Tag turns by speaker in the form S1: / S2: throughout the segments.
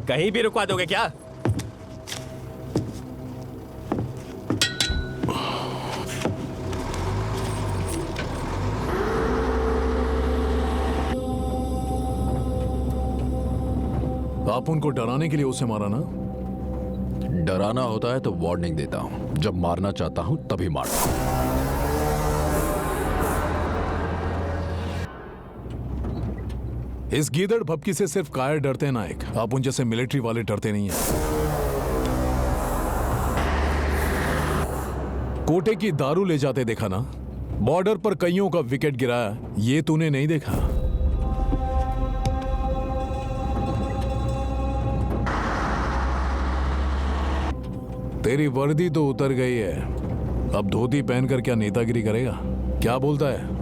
S1: कहीं भी रुकवा दोगे क्या?
S2: आप उनको डराने के लिए उसे मारा ना?
S3: डराना होता है तो वार्निंग देता हूं, जब मारना चाहता हूं तभी मारता हूं।
S2: इस गीदड़ भपकी से सिर्फ कायर डरते हैं नायक, आप उन जैसे मिलिट्री वाले डरते नहीं हैं। कोटे की दारू ले जाते देखा ना? बॉर्डर पर कईयों का विकेट गिराया, ये तूने नहीं देखा? तेरी वर्दी तो उतर गई है, अब धोती पहनकर क्या नेतागिरी करेगा? क्या बोलता है?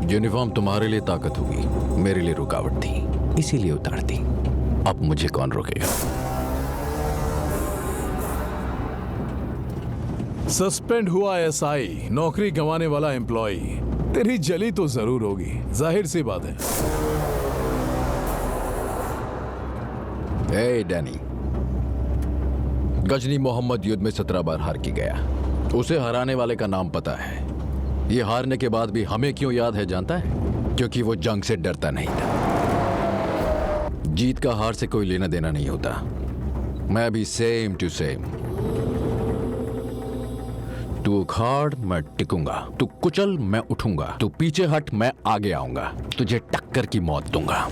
S3: यूनिफॉर्म तुम्हारे लिए ताकत होगी, मेरे लिए रुकावट थी, इसीलिए उतार दी। अब मुझे कौन रोकेगा?
S2: सस्पेंड हुआ एसआई, नौकरी गंवाने वाला एम्प्लॉय। तेरी जली तो जरूर होगी, जाहिर सी बात है।
S3: ए डैनी, गजनी मोहम्मद युद्ध में 17 बार हार के गया। उसे हराने वाले का नाम पता है। ये हारने के बाद भी हमें क्यों याद है जानता है? क्योंकि वो जंग से डरता नहीं था। जीत का हार से कोई लेना देना नहीं होता। मैं भी सेम टू सेम। तू उखाड़, मैं टिकूंगा। तू कुचल, मैं उठूंगा। तू पीछे हट, मैं आगे आऊंगा। तुझे टक्कर की मौत दूंगा।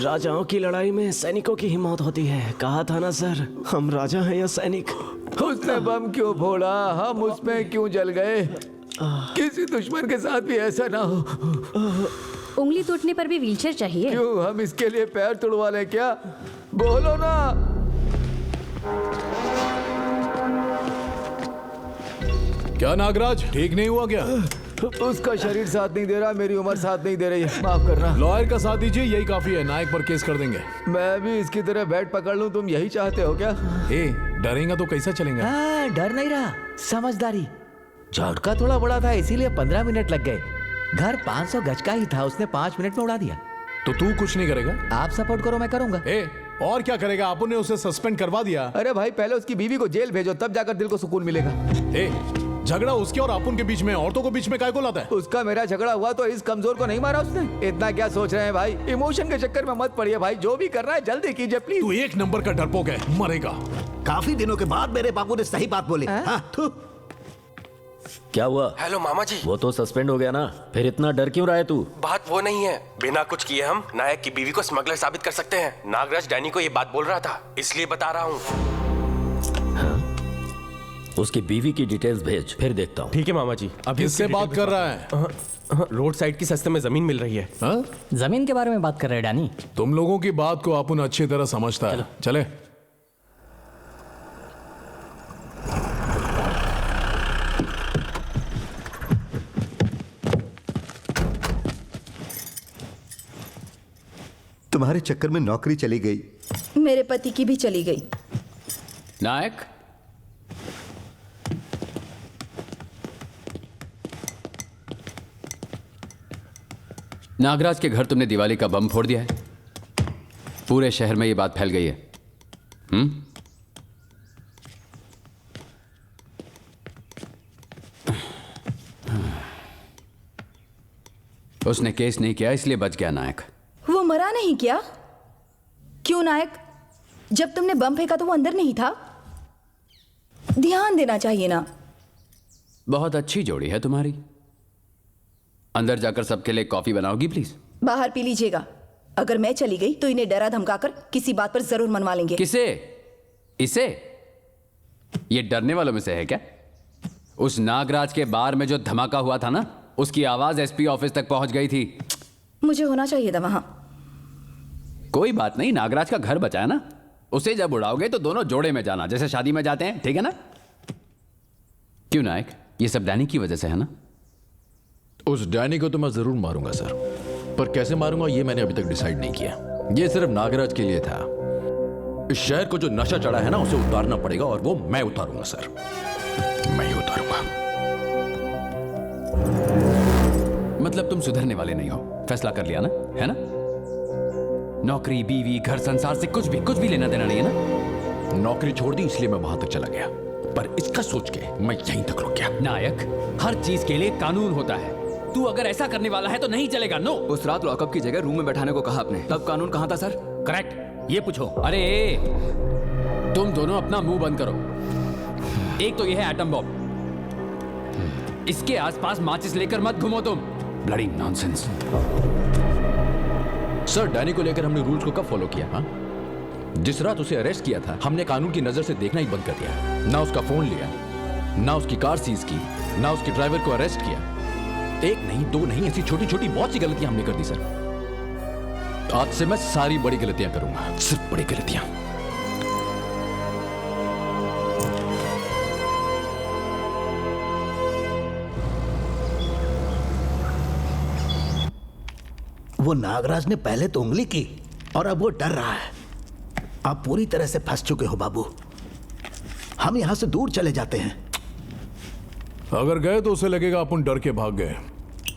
S1: राजाओं की लड़ाई में सैनिकों की ही मौत होती है। कहा था ना सर, हम राजा हैं या सैनिक।
S4: उसने बम क्यों फोड़ा? हम उसमें क्यों जल गए? किसी दुश्मन के साथ भी ऐसा ना हो।
S5: उंगली टूटने पर भी व्हीलचेयर चाहिए?
S4: क्यों, हम इसके लिए पैर तुड़वा लें क्या? बोलो ना।
S2: क्या नागराज, ठीक नहीं हुआ क्या?
S4: उसका शरीर साथ नहीं दे रहा, मेरी उम्र साथ नहीं दे रही है, माफ करना।
S2: लॉयर का साथ दीजिए, यही काफी है। नायक पर केस कर देंगे।
S4: मैं भी इसकी तरह बैट पकड़ लूं, तुम यही चाहते हो क्या?
S2: ए, डरेगा तो कैसा चलेगा?
S6: डर नहीं रहा, समझदारी। झटका थोड़ा बड़ा था, इसीलिए 15 मिनट लग गए। घर 500 गज का ही था, उसने 5 मिनट में उड़ा दिया।
S2: तो तू कुछ नहीं करेगा?
S6: आप सपोर्ट करो, मैं करूंगा।
S2: ए, और क्या करेगा? आपने ने उसे सस्पेंड करवा दिया।
S4: अरे भाई, पहले उसकी बीवी को जेल भेजो, तब जाकर दिल को सुकून मिलेगा।
S2: ए, झगड़ा उसके और अपुन के बीच में, औरतों को बीच में काय को लाता है?
S4: उसका मेरा झगड़ा हुआ तो इस कमजोर को नहीं मारा उसने? इतना क्या सोच रहे हैं भाई? इमोशन के चक्कर में मत पड़िए भाई, जो भी कर रहा है जल्दी कीजिए प्लीज।
S2: तू एक नंबर का डरपोक है, मरेगा।
S7: काफी दिनों के बाद मेरे बाबू ने सही बात बोली। हाँ,
S1: क्या हुआ?
S8: हेलो मामा जी।
S1: वो तो सस्पेंड हो गया ना, फिर इतना डर क्यों रहा है तू?
S8: बात वो नहीं है, बिना कुछ किए हम नायक की बीवी को स्मगलर साबित कर सकते हैं। नागराज डैनी को ये बात बोल रहा था, इसलिए बता रहा हूँ।
S1: उसकी बीवी की डिटेल्स भेज, फिर देखता हूँ।
S8: ठीक है मामा जी। अब
S2: किससे बात कर रहा है?
S8: रोड साइड की सस्ते में जमीन मिल रही है।
S2: हाँ?
S9: जमीन के बारे में बात कर रहे हैं डैनी।
S2: तुम लोगों की बात को अपुन अच्छी तरह समझता है। चले।
S7: तुम्हारे चक्कर में नौकरी चली गई,
S10: मेरे पति की भी चली गई।
S3: नायक, नागराज के घर तुमने दिवाली का बम फोड़ दिया है। पूरे शहर में ये बात फैल गई है। उसने केस नहीं किया, इसलिए बच गया नायक।
S10: वो मरा नहीं क्या? क्यों नायक? जब तुमने बम फेंका तो वो अंदर नहीं था? ध्यान देना चाहिए ना।
S11: बहुत अच्छी जोड़ी है तुम्हारी। अंदर जाकर सबके लिए कॉफी बनाओगी प्लीज?
S10: बाहर पी लीजिएगा। अगर मैं चली गई तो इन्हें डरा धमकाकर किसी बात पर जरूर मनवा लेंगे।
S11: किसे? इसे? ये डरने वालों में से है क्या? उस नागराज के बार में जो धमाका हुआ था ना, उसकी आवाज एसपी ऑफिस तक पहुंच गई थी।
S10: मुझे होना चाहिए था वहां।
S11: कोई बात नहीं, नागराज का घर बचाया ना। उसे जब उड़ाओगे तो दोनों जोड़े में जाना, जैसे शादी में जाते हैं, ठीक है ना? क्यों नायक, ये सब डैनी की वजह से है ना?
S3: उस डैनी को तो मैं जरूर मारूंगा सर, पर कैसे मारूंगा ये मैंने अभी तक डिसाइड नहीं किया। ये सिर्फ नागराज के लिए था। इस शहर को जो नशा चढ़ा है ना, उसे उतारना पड़ेगा, और वो मैं उतारूंगा सर, मैं ही उतारूंगा।
S11: मतलब तुम सुधरने वाले नहीं हो, फैसला कर लिया ना, है ना? नौकरी, बीवी, घर, संसार से कुछ भी लेना देना नहीं है ना?
S3: नौकरी छोड़ दी इसलिए मैं वहां तक चला गया, पर इसका सोच के मैं यहीं तक रुक गया।
S11: नायक, हर चीज के लिए कानून होता है। तू अगर ऐसा करने वाला है तो नहीं चलेगा। नो।
S12: उस रात लॉकअप की जगह रूम में बैठाने को कहा आपने, तब कानून कहां था सर?
S11: करेक्ट, ये पूछो। अरे तुम दोनों अपना मुंह बंद करो। एक तो ये है एटम बॉम्ब, इसके आसपास माचिस लेकर मत घूमो तुम। Bloody nonsense.
S3: सर, डैनी को लेकर हमने रूल्स को कब फॉलो किया? हाँ, जिस रात उसे अरेस्ट किया था, हमने कानून की नजर से देखना ही बंद कर दिया। ना उसका फोन लिया, ना उसकी कार सीज की, ना उसके ड्राइवर को अरेस्ट किया। एक नहीं, दो नहीं, ऐसी छोटी छोटी बहुत सी गलतियां हमने कर दी सर। आज से मैं सारी बड़ी गलतियां करूंगा, सिर्फ बड़ी गलतियां।
S7: वो नागराज ने पहले तो उंगली की और अब वो डर रहा है। आप पूरी तरह से फंस चुके हो बाबू। हम यहां से दूर चले जाते हैं।
S2: अगर गए तो उसे लगेगा अपन डर के भाग गए,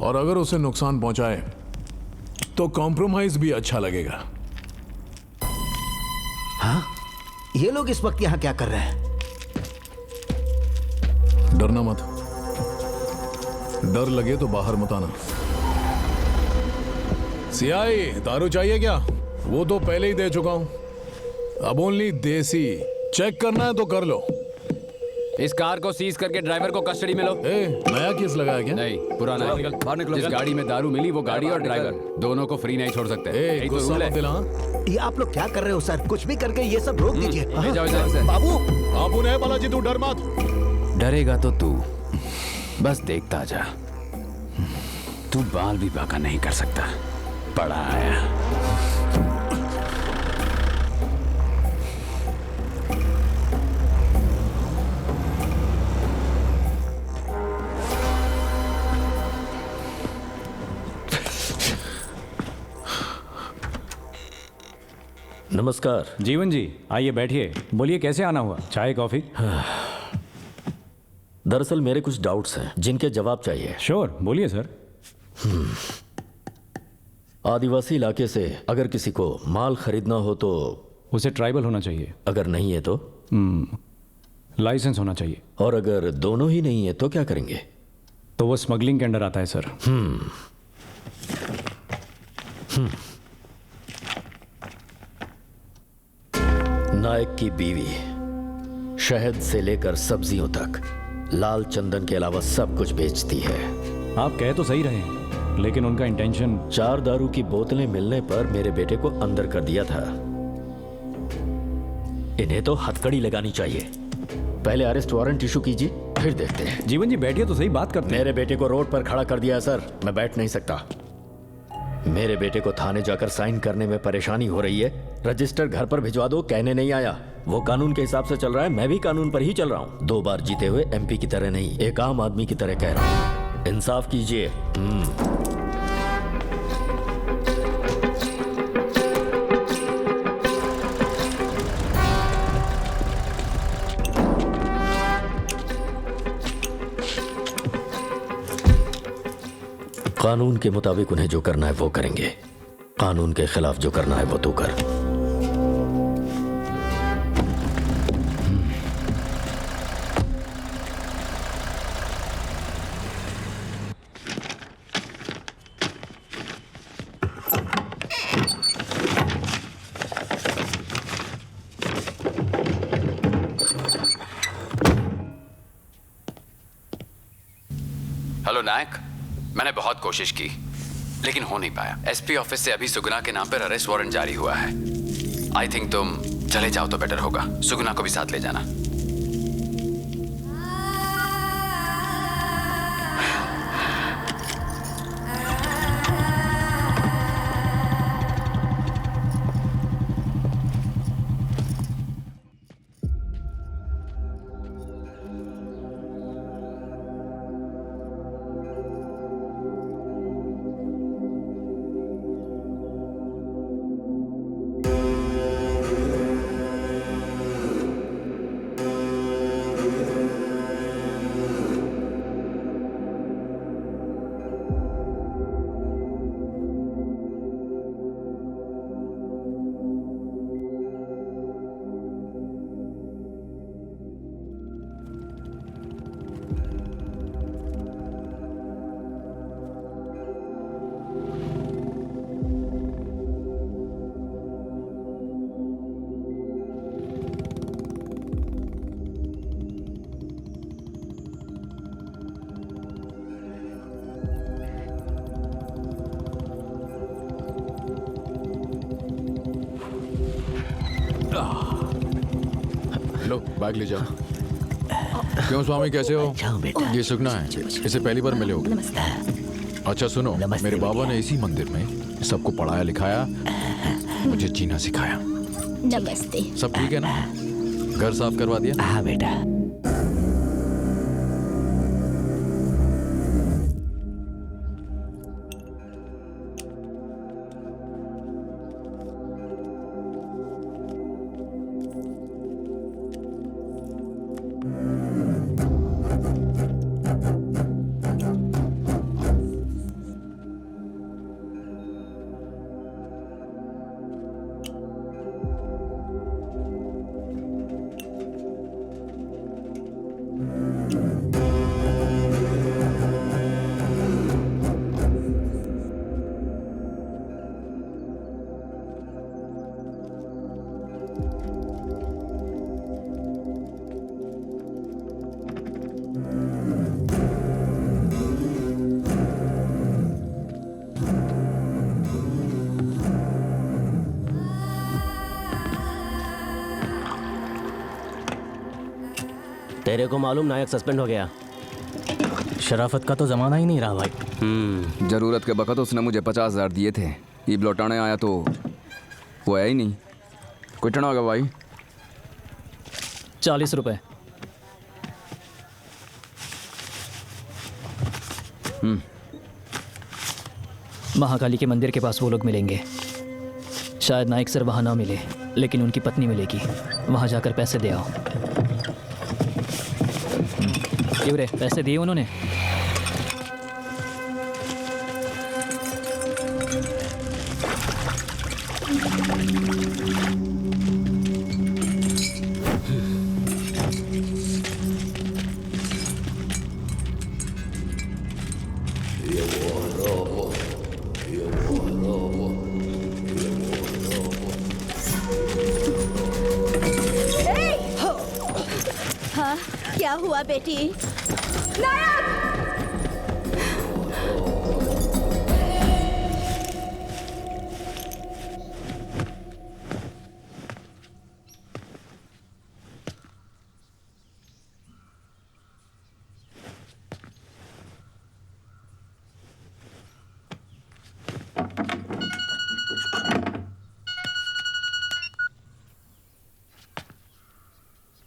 S2: और अगर उसे नुकसान पहुंचाए तो कॉम्प्रोमाइज भी अच्छा लगेगा।
S7: हाँ, ये लोग इस वक्त यहां क्या कर रहे हैं?
S2: डरना मत, डर लगे तो बाहर मत आना। सियाई, दारू चाहिए क्या? वो तो पहले ही दे चुका हूं। अब ओनली देसी। चेक करना है तो कर लो।
S11: इस कार को सीज करके ड्राइवर को कस्टडी में लो।
S2: नया केस लगाया क्या?
S11: नहीं, पुराना है।
S12: बाहर निकलो।
S11: जिस गाड़ी में दारू मिली वो गाड़ी और ड्राइवर दोनों को फ्री नहीं छोड़ सकते। यही तो
S2: गुस्सा
S11: रूल
S2: मत
S11: है।
S2: दिला।
S7: ये आप लोग क्या कर रहे हो सर? कुछ भी करके ये सब रोक दीजिए।
S11: ले जाओ इधर से।
S7: बाबू,
S2: बाबू ने बालाजी, तू डर मत।
S11: डरेगा तो तू बस देखता जा। तू बाल भी बाका नहीं कर सकता। पड़ा आया।
S13: नमस्कार।
S9: जीवन जी, आइए बैठिए। बोलिए कैसे आना हुआ? चाय कॉफी?
S13: दरअसल मेरे कुछ डाउट्स हैं जिनके जवाब चाहिए।
S9: श्योर, बोलिए सर।
S13: आदिवासी इलाके से अगर किसी को माल खरीदना हो तो
S9: उसे ट्राइबल होना चाहिए।
S13: अगर नहीं है तो
S9: लाइसेंस होना चाहिए।
S13: और अगर दोनों ही नहीं है तो क्या करेंगे?
S9: तो वो स्मगलिंग के अंडर आता है सर।
S13: नायक की बीवी शहद से लेकर सब्जियों तक लाल चंदन के अलावा सब कुछ बेचती है।
S9: आप कह तो सही रहे हैं, लेकिन उनका इंटेंशन
S13: 4 दारू की बोतलें मिलने पर मेरे बेटे को अंदर कर दिया था। इन्हें तो हथकड़ी लगानी चाहिए। पहले अरेस्ट वारंट इशू कीजिए, फिर देखते हैं।
S9: जीवन जी बैठिए तो सही, बात करते हैं।
S13: मेरे बेटे को रोड पर खड़ा कर दिया है सर, मैं बैठ नहीं सकता। मेरे बेटे को थाने जाकर साइन करने में परेशानी हो रही है। रजिस्टर घर पर भिजवा दो, कहने नहीं आया। वो कानून के हिसाब से चल रहा है, मैं भी कानून पर ही चल रहा हूँ। 2 बार जीते हुए एमपी की तरह नहीं, एक आम आदमी की तरह कह रहा हूँ। इंसाफ कीजिए। कानून के मुताबिक उन्हें जो करना है वो करेंगे। कानून के खिलाफ जो करना है वो तू कर।
S3: नायक, मैंने बहुत कोशिश की लेकिन हो नहीं पाया। एसपी ऑफिस से अभी सुगुना के नाम पर अरेस्ट वारंट जारी हुआ है। आई थिंक तुम चले जाओ तो बेटर होगा। सुगुना को भी साथ ले जाना। लो बैग ले जाओ। क्यों स्वामी, कैसे हो? ये सुगना है, इसे पहली बार मिले हो? अच्छा सुनो, मेरे बाबा ने इसी मंदिर में सबको पढ़ाया लिखाया, मुझे जीना सिखाया।
S5: नमस्ते।
S3: सब ठीक है ना? घर साफ करवा दिया?
S6: हाँ बेटा।
S1: तेरे को मालूम नायक सस्पेंड हो गया।
S14: शराफत का तो जमाना ही नहीं रहा भाई।
S12: जरूरत के वक्त उसने मुझे 50,000 दिए थे। ईब लौटाने आया तो वो आया ही नहीं। कितना होगा भाई?
S14: 40 रुपए। महाकाली के मंदिर के पास वो लोग मिलेंगे। शायद नायक सर वहाँ ना मिले, लेकिन उनकी पत्नी मिलेगी। वहाँ जाकर पैसे दे आओ। क्यों रे, पैसे दिए उन्होंने?
S5: हाँ, क्या हुआ बेटी?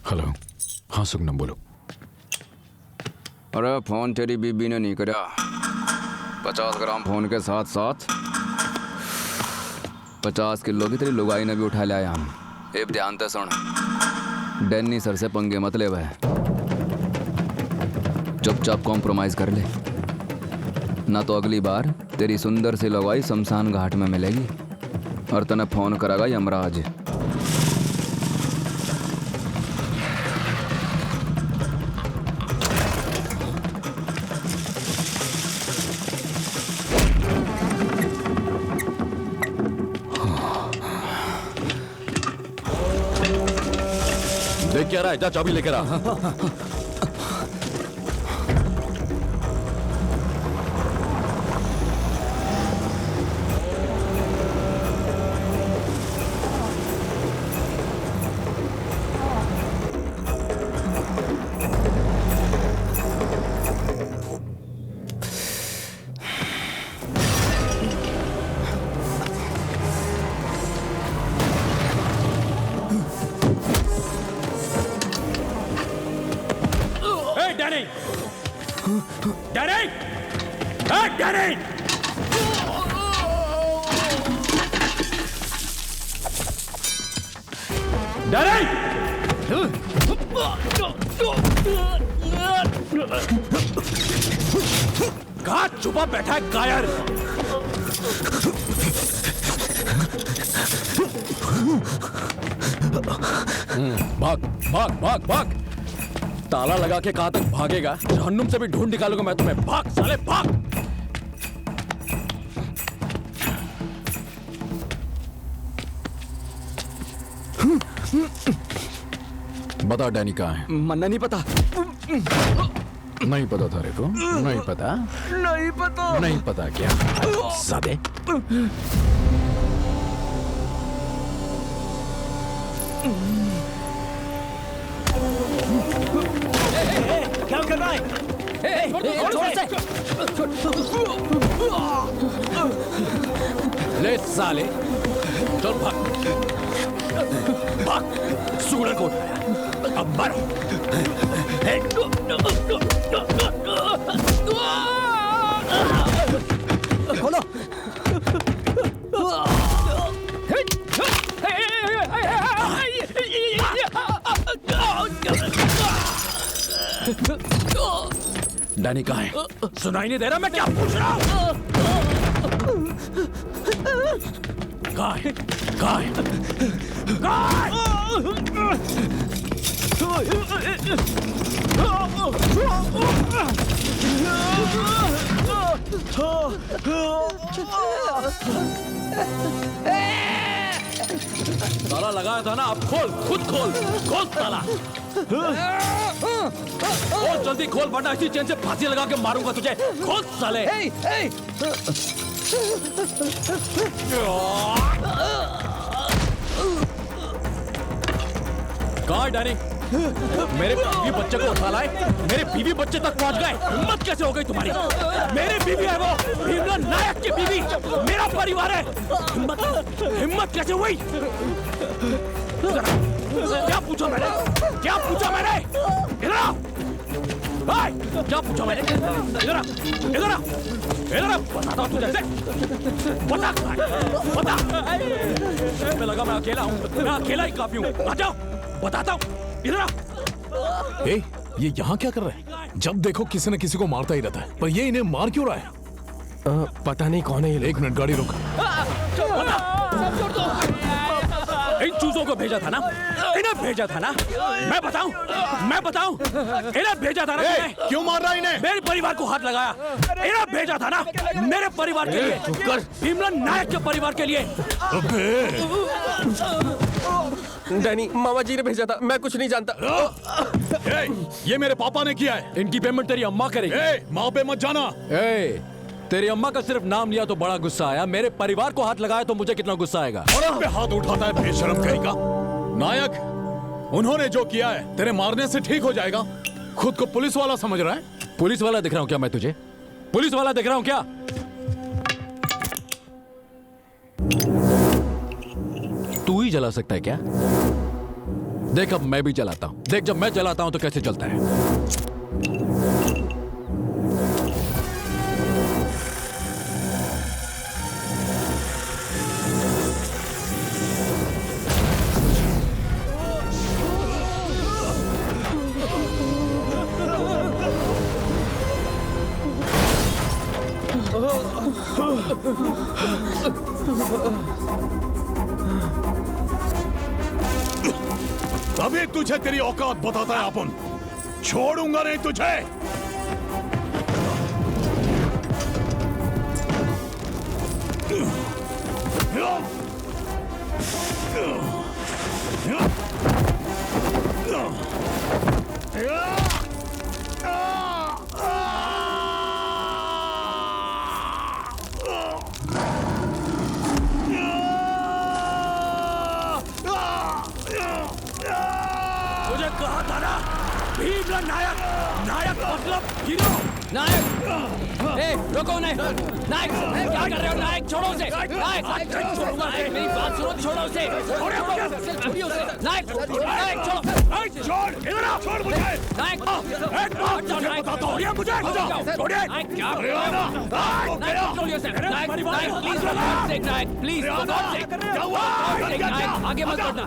S3: हेलो, हाँ सुगनम बोलो।
S12: अरे फोन तेरी बीबी ने नहीं करा। 50 ग्राम फोन के साथ साथ 50 किलो की तेरी लुगाई ने भी उठा लिया हम। एक ध्यान से सुन, डैनी सर से पंगे मत ले। वह चुपचाप कॉम्प्रोमाइज कर ले, ना तो अगली बार तेरी सुंदर सी लुगाई शमशान घाट में मिलेगी और तने फोन करेगा यमराज।
S3: देख क्या रहा है? जा चाबी लेकर आ।
S11: डैनी! डैनी! कहाँ छुपा बैठा है कायर? भाग भाग भाग भाग! ताला लगा के कहां तक भागेगा? जहन्नुम से भी ढूंढ निकालूंगा मैं तुम्हें। भाग साले भाग! बता डैनी कहाँ है?
S1: मन्ना नहीं पता।
S11: नहीं पता था रे को? नहीं पता?
S1: नहीं पता।
S11: नहीं पता क्या? सादे।
S1: क्या कर रहा है?
S11: ले साले, चल भाग भाग! सूरज को उठाया, अब मर!
S1: खोलो!
S11: डैनी कहाँ है? सुनाई नहीं दे रहा मैं क्या पूछ रहा हूँ? कहाँ है? कहाँ है? कहाँ ताला लगाया था ना, अब खोल, खुद खोल, खोल ताला। खोल जल्दी खोल, वरना इसी चेन से फांसी लगा के मारूंगा तुझे। खोल साले। कहाँ डैनी? मेरे बीवी बच्चे को उठा लाए, मेरे बीवी बच्चे तक पहुंच गए। हिम्मत कैसे हो गई तुम्हारी? मेरी बीवी है वो, भीमला नायक की बीवी, मेरा परिवार है। हिम्मत कैसे हुई? क्या पूछा मैंने? क्या पूछा मैंने? इधर आओ! क्या पूछा मैंने? इधर आ! इधर आ! इधर आ! बताता हूँ तुझे। बता बता! मैं लगा मैं अकेला हूँ, मैं अकेला ही काफी हूँ। आ जाओ, बताता हूँ। इधर आ!
S2: ए, ये यहाँ क्या कर रहा है? जब देखो किसी न किसी को मारता ही रहता है, पर ये इन्हें मार क्यों रहा है?
S1: पता नहीं कौन है ये।
S2: एक मिनट, गाड़ी रोक।
S11: इन चूजों को भेजा था ना? इन्हें भेजा था ना? मैं बताऊं? मैं बताऊं? इन्हें भेजा था ना?
S2: क्यों मार रहा है इन्हें?
S11: मेरे परिवार को हाथ लगाया। इन्हें भेजा था ना? मेरे परिवार के लिए, भीमला नायक के परिवार के लिए।
S8: डैनी, मामा जी ने भेजा था, मैं कुछ नहीं जानता।
S2: ये मेरे पापा ने किया है।
S11: इनकी पेमेंट तेरी अम्मा करेगी।
S2: माँ पे मत जाना।
S11: तेरी अम्मा का सिर्फ नाम लिया तो बड़ा गुस्सा आया, मेरे परिवार को हाथ लगाया तो मुझे कितना गुस्सा आएगा?
S2: और अब पे हाथ उठाता है बेशरम कहीं का। नायक, उन्होंने जो किया है तेरे मारने से ठीक हो जाएगा। खुद को पुलिस वाला समझ रहा है?
S11: पुलिस वाला दिख रहा हूँ क्या मैं तुझे? पुलिस वाला दिख रहा हूँ क्या? तू ही जला सकता है क्या? देख अब मैं भी जलाता हूँ। देख जब मैं जलाता हूँ तो कैसे चलता है।
S2: अभी तुझे तेरी औकात बताता है अपन। छोड़ूंगा नहीं तुझे।
S11: मुझे कहा था ना, भीमला नायक, नायक मतलब हीरो, नायक। रोको उन्हें। नायक क्या कर रहे हो? नायक छोड़ो उसे। नायक छोड़ूंगा, मेरी बात सुनो, छोड़ो उसे। छोड़िए उसे। नायक छोड़ो।
S2: छोड़, इधर आ, छोड़ मुझे।
S11: नायक क्या कर रहे हो? नायक प्लीज, आगे मत बढ़ना।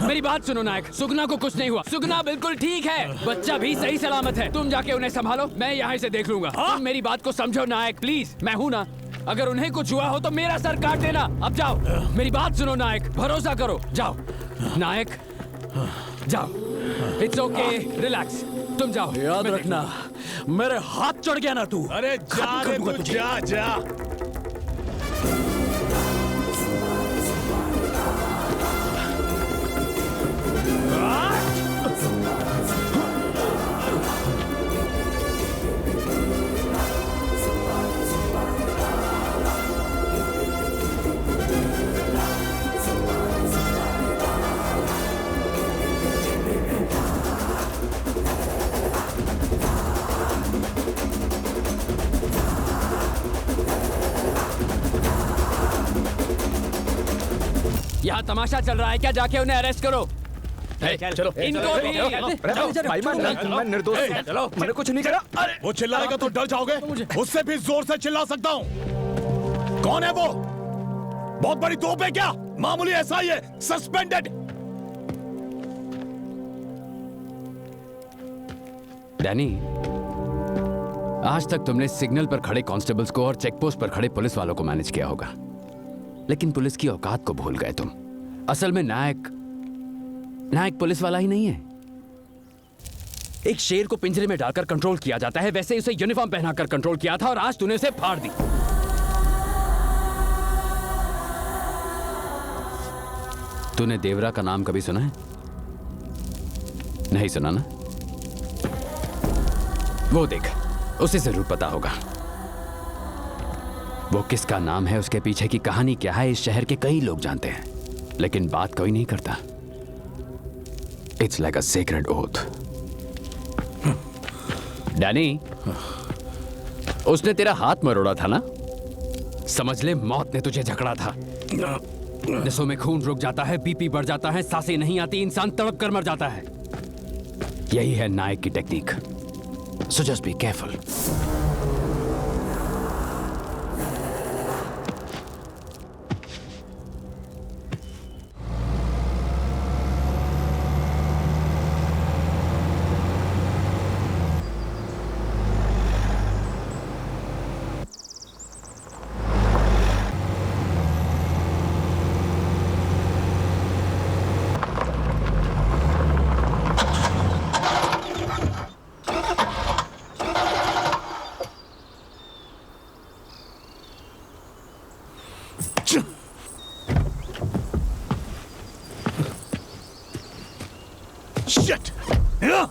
S11: मेरी बात सुनो नायक, सुगना को कुछ नहीं हुआ। सुगना बिल्कुल ठीक है, बच्चा भी सही सलामत है। तुम जाके उन्हें संभालो, मैं यहाँ से देख लूंगा। तुम मेरी बात को समझो नायक, प्लीज। मैं हूँ ना, अगर उन्हें कुछ हुआ हो तो मेरा सर काट देना। अब जाओ, मेरी बात सुनो नायक, भरोसा करो। जाओ नायक, जाओ। इट्स ओके, रिलैक्स, तुम जाओ।
S13: याद रखना, मेरे हाथ चढ़ गया ना तू।
S2: अरे जा रे तू, जा जा।
S11: यहाँ तमाशा चल रहा है क्या? जाके उन्हें अरेस्ट करो।
S13: चलो
S11: इनको भी।
S4: मैं निर्दोष हूँ।
S13: चलो,
S4: मैंने कुछ नहीं करा।
S2: अरे वो चिल्लाएगा तो डर जाओगे, उससे भी जोर से चिल्ला सकता हूँ। कौन है वो? बहुत बड़ी तोप है क्या? मामूली एसआई है, सस्पेंडेड।
S11: डैनी, आज तक तुमने सिग्नल पर खड़े कांस्टेबल्स को और चेक पोस्ट पर खड़े पुलिस वालों को मैनेज किया होगा, लेकिन पुलिस की औकात को भूल गए तुम। असल में नायक पुलिस वाला ही नहीं है। एक शेर को पिंजरे में डालकर कंट्रोल किया जाता है, वैसे उसे यूनिफॉर्म पहनाकर कंट्रोल किया था और आज तूने उसे फाड़ दी। तूने देवरा का नाम कभी सुना है? नहीं सुना ना? वो देख, उसे जरूर पता होगा। वो किसका नाम है, उसके पीछे की कहानी क्या है, इस शहर के कई लोग जानते हैं, लेकिन बात कोई नहीं करता। It's like a sacred oath. Danny, उसने तेरा हाथ मरोड़ा था ना? समझ ले, मौत ने तुझे जकड़ा था। नसों में खून रुक जाता है, बीपी बढ़ जाता है, सांसें नहीं आती, इंसान तड़प कर मर जाता है। यही है नायक की technique. So just be careful.
S2: Shit! Yeah!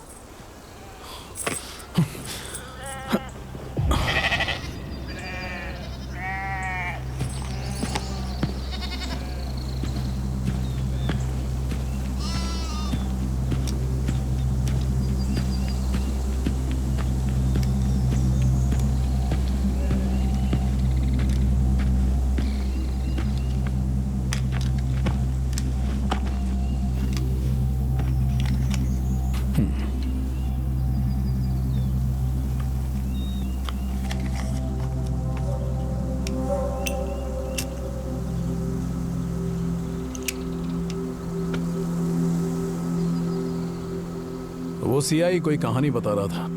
S2: वो सीआई कोई कहानी बता रहा था,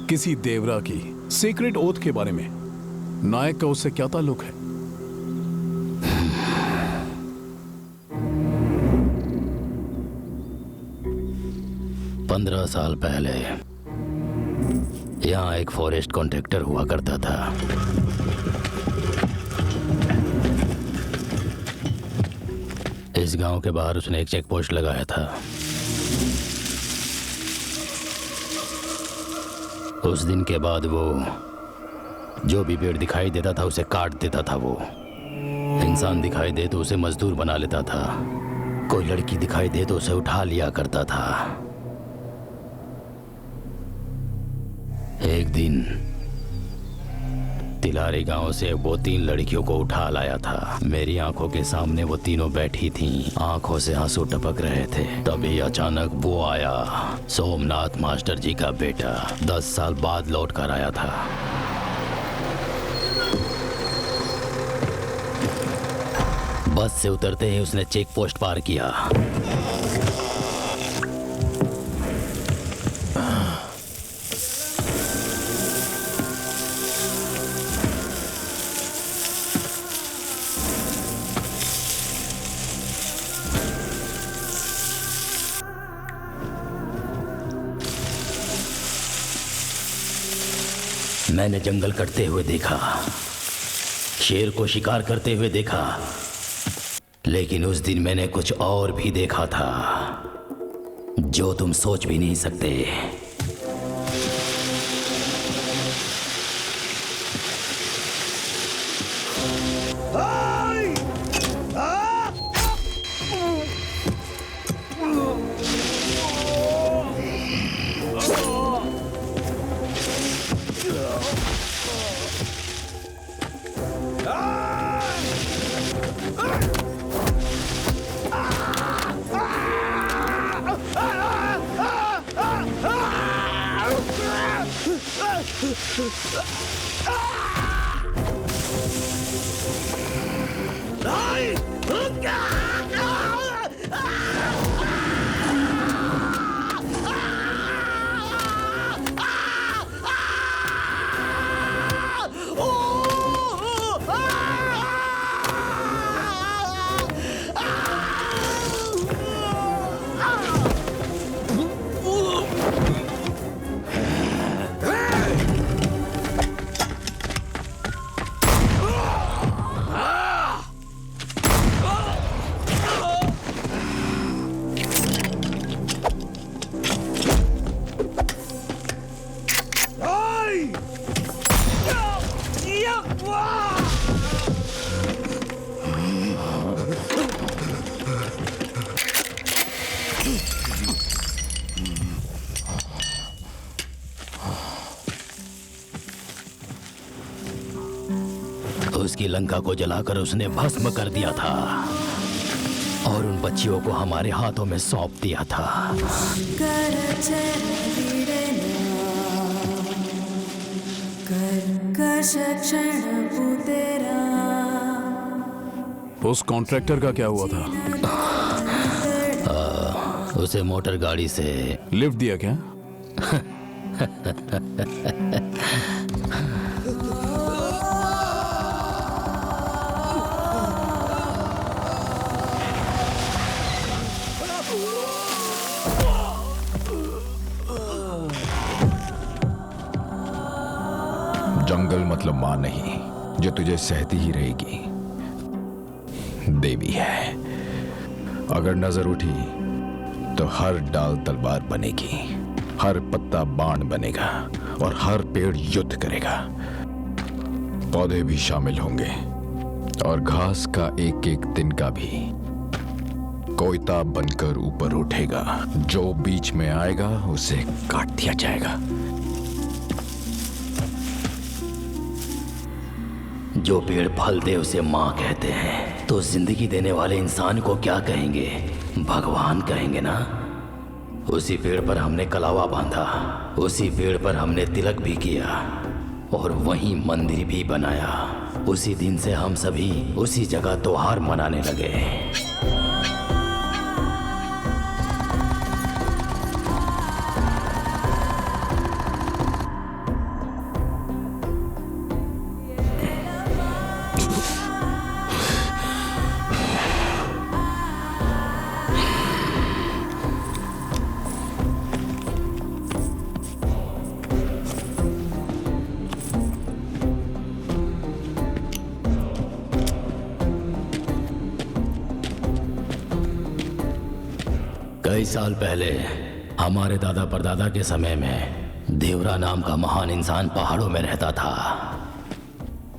S2: किसी देवरा की, सीक्रेट ओथ के बारे में। नायक का उससे क्या ताल्लुक है?
S13: पंद्रह साल पहले यहाँ एक फॉरेस्ट कॉन्ट्रैक्टर हुआ करता था। इस गांव के बाहर उसने एक चेक पोस्ट लगाया था। उस दिन के बाद वो जो भी पेड़ दिखाई देता था उसे काट देता था। वो इंसान दिखाई दे तो उसे मजदूर बना लेता था, कोई लड़की दिखाई दे तो उसे उठा लिया करता था। एक दिन तिलारी गांव से वो 3 लड़कियों को उठा लाया था। मेरी आंखों के सामने वो तीनों बैठी थीं, आंखों से आंसू टपक रहे थे। तभी अचानक वो आया, सोमनाथ मास्टर जी का बेटा, 10 साल बाद लौट कर आया था। बस से उतरते ही उसने चेक पोस्ट पार किया। मैंने जंगल कटते हुए देखा, शेर को शिकार करते हुए देखा, लेकिन उस दिन मैंने कुछ और भी देखा था जो तुम सोच भी नहीं सकते। उसकी लंका को जलाकर उसने भस्म कर दिया था और उन बच्चियों को हमारे हाथों में सौंप दिया था।
S2: उस कॉन्ट्रैक्टर का क्या हुआ था?
S13: उसे मोटर गाड़ी से
S2: लिफ्ट दिया क्या?
S3: जंगल मतलब मां नहीं जो तुझे सहती ही रहेगी, देवी है। अगर नजर उठी तो हर डाल तलवार बनेगी, हर पत्ता बाण बनेगा और हर पेड़ युद्ध करेगा। पौधे भी शामिल होंगे और घास का एक एक तिनका भी कोयता बनकर ऊपर उठेगा। जो बीच में आएगा उसे काट दिया जाएगा।
S13: जो पेड़ फल दे उसे माँ कहते हैं, तो जिंदगी देने वाले इंसान को क्या कहेंगे? भगवान कहेंगे ना। उसी पेड़ पर हमने कलावा बांधा, उसी पेड़ पर हमने तिलक भी किया और वहीं मंदिर भी बनाया। उसी दिन से हम सभी उसी जगह त्योहार मनाने लगे। कई साल पहले हमारे दादा परदादा के समय में देवरा नाम का महान इंसान पहाड़ों में रहता था।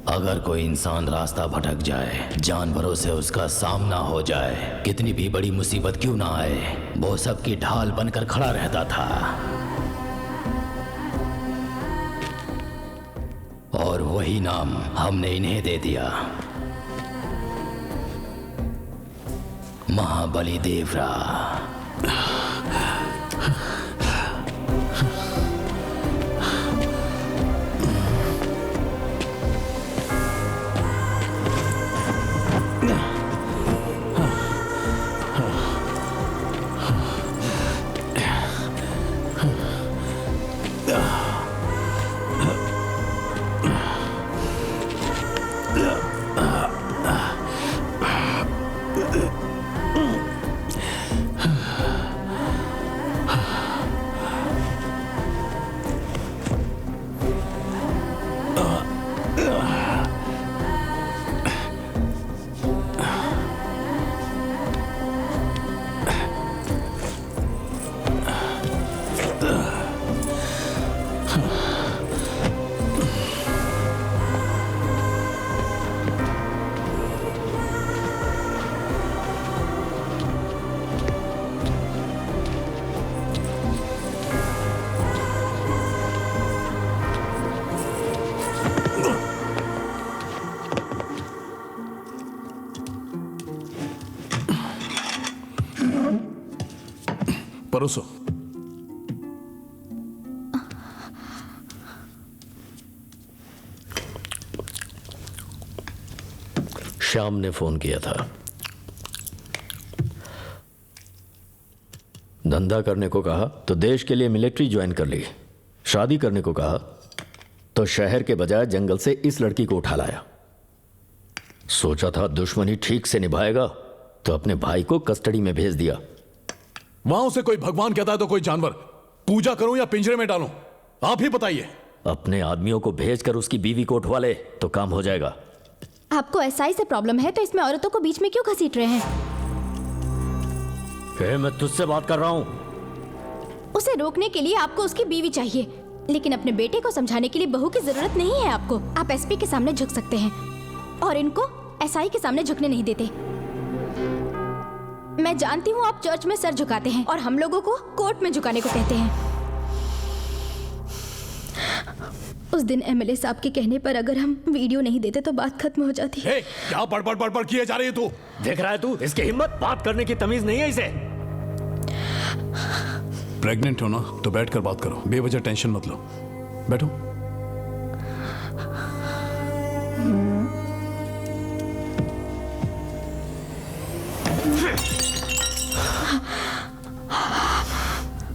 S13: अगर कोई इंसान रास्ता भटक जाए, जानवरों से उसका सामना हो जाए, कितनी भी बड़ी मुसीबत क्यों ना आए, वो सबकी ढाल बनकर खड़ा रहता था। और वही
S11: वही नाम हमने इन्हें दे दिया, महाबली देवरा।
S2: परोसो।
S13: श्याम ने फोन किया था, धंधा करने को कहा तो देश के लिए मिलिट्री ज्वाइन कर ली, शादी करने को कहा तो शहर के बजाय जंगल से इस लड़की को उठा लाया। सोचा था दुश्मनी ठीक से निभाएगा तो अपने भाई को कस्टडी में भेज दिया।
S2: वहां उसे कोई भगवान कहता है तो कोई जानवर, पूजा करूं या पिंजरे में डालूं, आप ही बताइए।
S13: अपने आदमियों को भेजकर उसकी बीवी को उठवा ले तो काम हो जाएगा।
S5: आपको एसआई से प्रॉब्लम है तो इसमें औरतों को बीच में क्यों घसीट रहे हैं?
S13: मैं तुझसे बात कर रहा हूं।
S5: उसे रोकने के लिए आपको उसकी बीवी चाहिए, लेकिन अपने बेटे को समझाने के लिए बहू की जरूरत नहीं है आपको। आप एसपी के सामने झुक सकते हैं और इनको एसआई के सामने झुकने नहीं देते। मैं जानती हूँ आप चर्च में सर झुकाते हैं और हम लोगों को कोर्ट में झुकाने को कहते हैं। उस दिन एमएलए साहब के कहने पर अगर हम वीडियो नहीं देते तो बात खत्म हो जाती।
S2: क्या बड़बड़ किए जा रही है तू?
S13: देख रहा है तू, इसकी हिम्मत, बात करने की तमीज नहीं है इसे।
S2: प्रेग्नेंट हो ना तो बैठकर बात करो, बेवजह टेंशन मत लो। बैठो।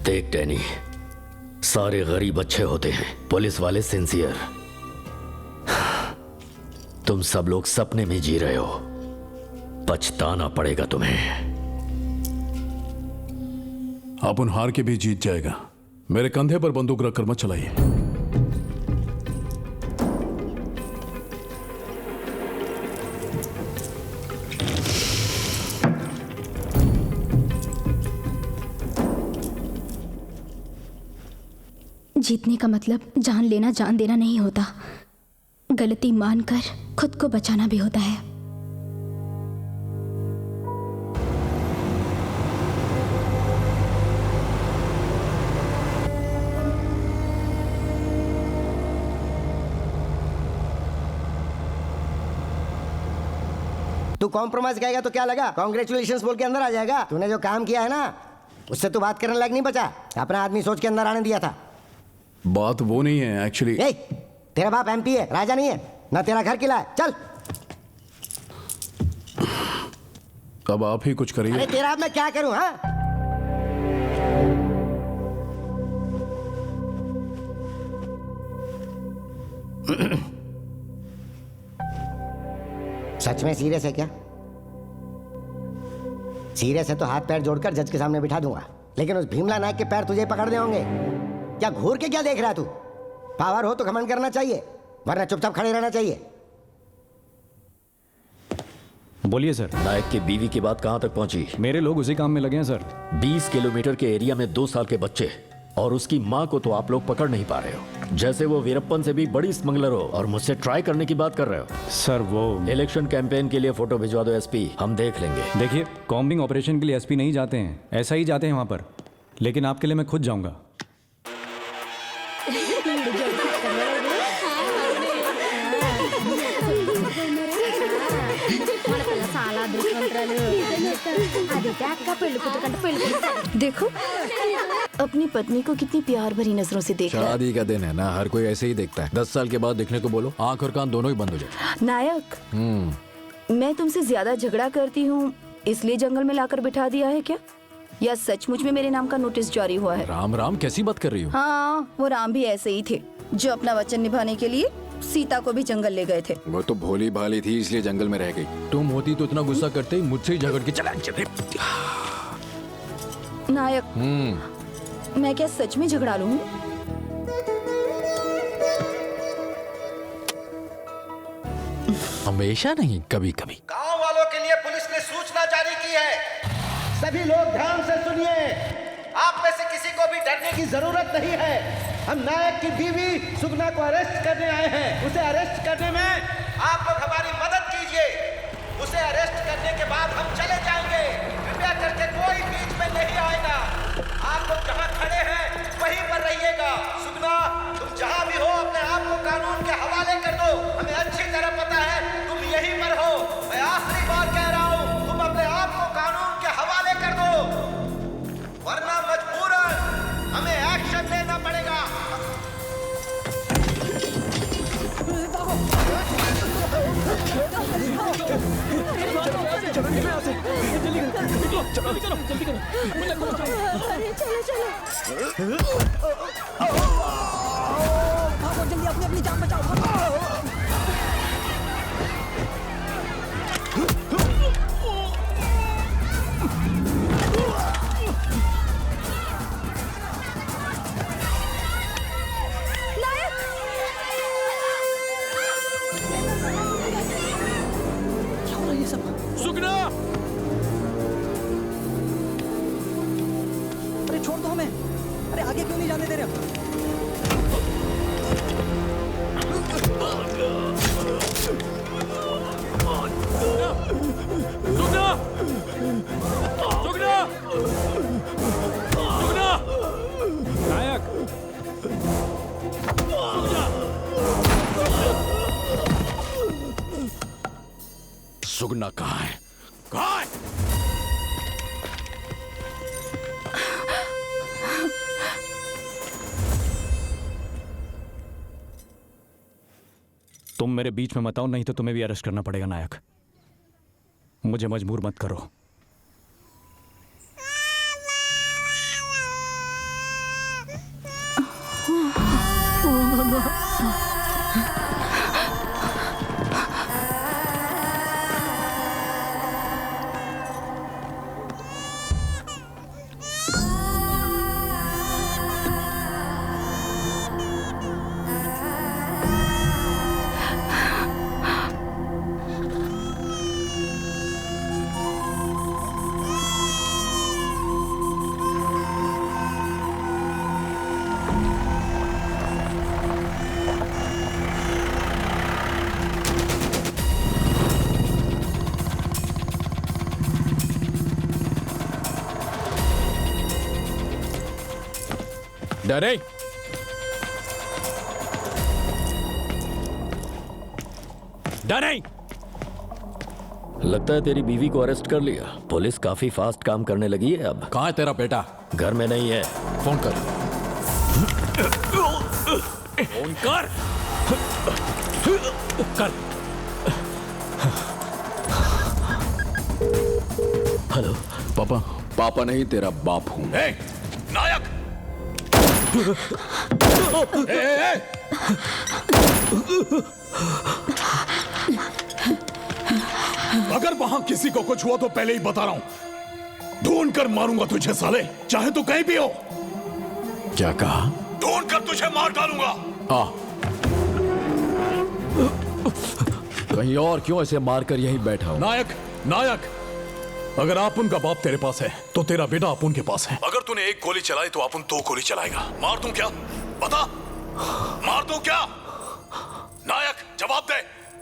S13: देख डैनी, सारे गरीब अच्छे होते हैं, पुलिस वाले सिंसियर। तुम सब लोग सपने में जी रहे हो, पछताना पड़ेगा तुम्हें।
S2: अपन हार के भी जीत जाएगा। मेरे कंधे पर बंदूक रखकर मत चलाइए।
S5: जीतने का मतलब जान लेना जान देना नहीं होता, गलती मानकर खुद को बचाना भी होता है।
S15: तू कॉम्प्रोमाइज कहेगा तो क्या लगा, कांग्रेचुलेशंस बोल के अंदर आ जाएगा। तूने जो काम किया है ना उससे तू बात करने लायक नहीं बचा। अपना आदमी सोच के अंदर आने दिया था।
S2: बात वो नहीं है एक्चुअली।
S15: तेरा बाप एमपी है, राजा नहीं है ना, तेरा घर किला है। चल
S2: अब आप ही कुछ करिए।
S15: अरे तेरा अब मैं क्या करूं? हाँ, सच में सीरियस है क्या? सीरियस है तो हाथ पैर जोड़कर जज के सामने बिठा दूंगा, लेकिन उस भीमला नायक के पैर तुझे पकड़ने होंगे। क्या घूर के क्या देख रहा है तू? पावर हो तो घमंड करना चाहिए, वरना चुपचाप खड़े रहना चाहिए।
S9: बोलिए सर।
S13: नायक की बीवी की बात कहां तक पहुंची?
S9: मेरे लोग उसी काम में लगे हैं सर।
S13: 20 किलोमीटर के एरिया में 2 साल के बच्चे और उसकी मां को तो आप लोग पकड़ नहीं पा रहे हो, जैसे वो वीरप्पन से भी बड़ी स्मगलर हो और मुझसे ट्राई करने की बात कर रहे हो।
S9: सर वो
S13: इलेक्शन कैंपेन के लिए फोटो भिजवा दो एसपी, हम देख लेंगे।
S9: देखिए, कॉम्बिंग ऑपरेशन के लिए एसपी नहीं जाते हैं, ऐसा ही जाते हैं वहां पर, लेकिन आपके लिए मैं खुद जाऊंगा।
S10: देखो अपनी पत्नी को कितनी प्यार भरी नजरों से देख रहा है।
S3: शादी का दिन है ना, हर कोई ऐसे ही देखता है। 10 साल के बाद देखने को बोलो, आंख और कान दोनों ही बंद हो जाए।
S10: नायक, मैं तुमसे ज्यादा झगड़ा करती हूँ इसलिए जंगल में लाकर बिठा दिया है क्या, या सचमुच में मेरे नाम का नोटिस जारी हुआ है?
S3: राम राम कैसी बात कर रही हो?
S10: हाँ, वो राम भी ऐसे ही थे जो अपना वचन निभाने के लिए सीता को भी जंगल ले गए थे।
S3: वो तो भोली भाली थी इसलिए जंगल में रह गई। तुम होती तो इतना गुस्सा करते ही मुझसे ही झगड़ के चले।
S10: नायक, मैं क्या सच में झगड़ा लूं?
S3: हमेशा नहीं, कभी कभी।
S7: गांव वालों के लिए पुलिस ने सूचना जारी की है। सभी लोग ध्यान से सुनिए। आप में से किसी को भी डरने की जरूरत नहीं है। हम नायक की बीवी सुगना को अरेस्ट करने आए हैं। उसे अरेस्ट करने में आप लोग हमारी मदद कीजिए। उसे अरेस्ट करने के बाद हम चले जाएंगे। कृपया करके कोई बीच में नहीं आएगा। आप लोग जहां खड़े हैं वहीं पर रहिएगा। सुगना, तुम जहां भी हो अपने आप को कानून के हवाले कर दो। हमें अच्छी तरह पता है तुम यहीं पर हो। मैं आखिरी बार कह रहा हूं, तुम अपने आप को कानून के हवाले कर दो, वरना मजबूरन हमें एक्शन लेना पड़ेगा।
S16: जल्दी अपनी जान बचाओ।
S11: सुगना!
S16: अरे छोड़ दो हमें। अरे आगे क्यों नहीं जाने दे रहे?
S11: सुगना! सुगना! सुगना!
S9: नायक!
S3: सुगना कहाँ है? कहाँ है?
S9: तुम मेरे बीच में मत आओ, नहीं तो तुम्हें भी अरेस्ट करना पड़ेगा। नायक, मुझे मजबूर मत करो।
S3: डरे?
S11: डरे?
S13: लगता है तेरी बीवी को अरेस्ट कर लिया। पुलिस काफी फास्ट काम करने लगी है अब।
S3: कहाँ है तेरा बेटा?
S13: घर में नहीं है।
S3: फोन कर।
S11: फोन कर। कर।
S13: हेलो
S3: पापा। पापा नहीं, तेरा बाप हूं।
S2: नायक! अगर वहां किसी को कुछ हुआ तो पहले ही बता रहा हूं, ढूंढ कर मारूंगा तुझे साले, चाहे तो कहीं भी हो।
S3: क्या कहा?
S2: ढूंढ कर तुझे मार डालूंगा।
S3: कहीं और क्यों ऐसे मारकर यहीं बैठा हो?
S2: नायक, नायक, अगर अपुन का बाप तेरे पास है तो तेरा बेटा अपुन के पास है। अगर तूने एक गोली चलाई तो अपुन 2 गोली चलाएगा। मार दूं क्या? बता, मार दूं क्या? नायक, जवाब दे,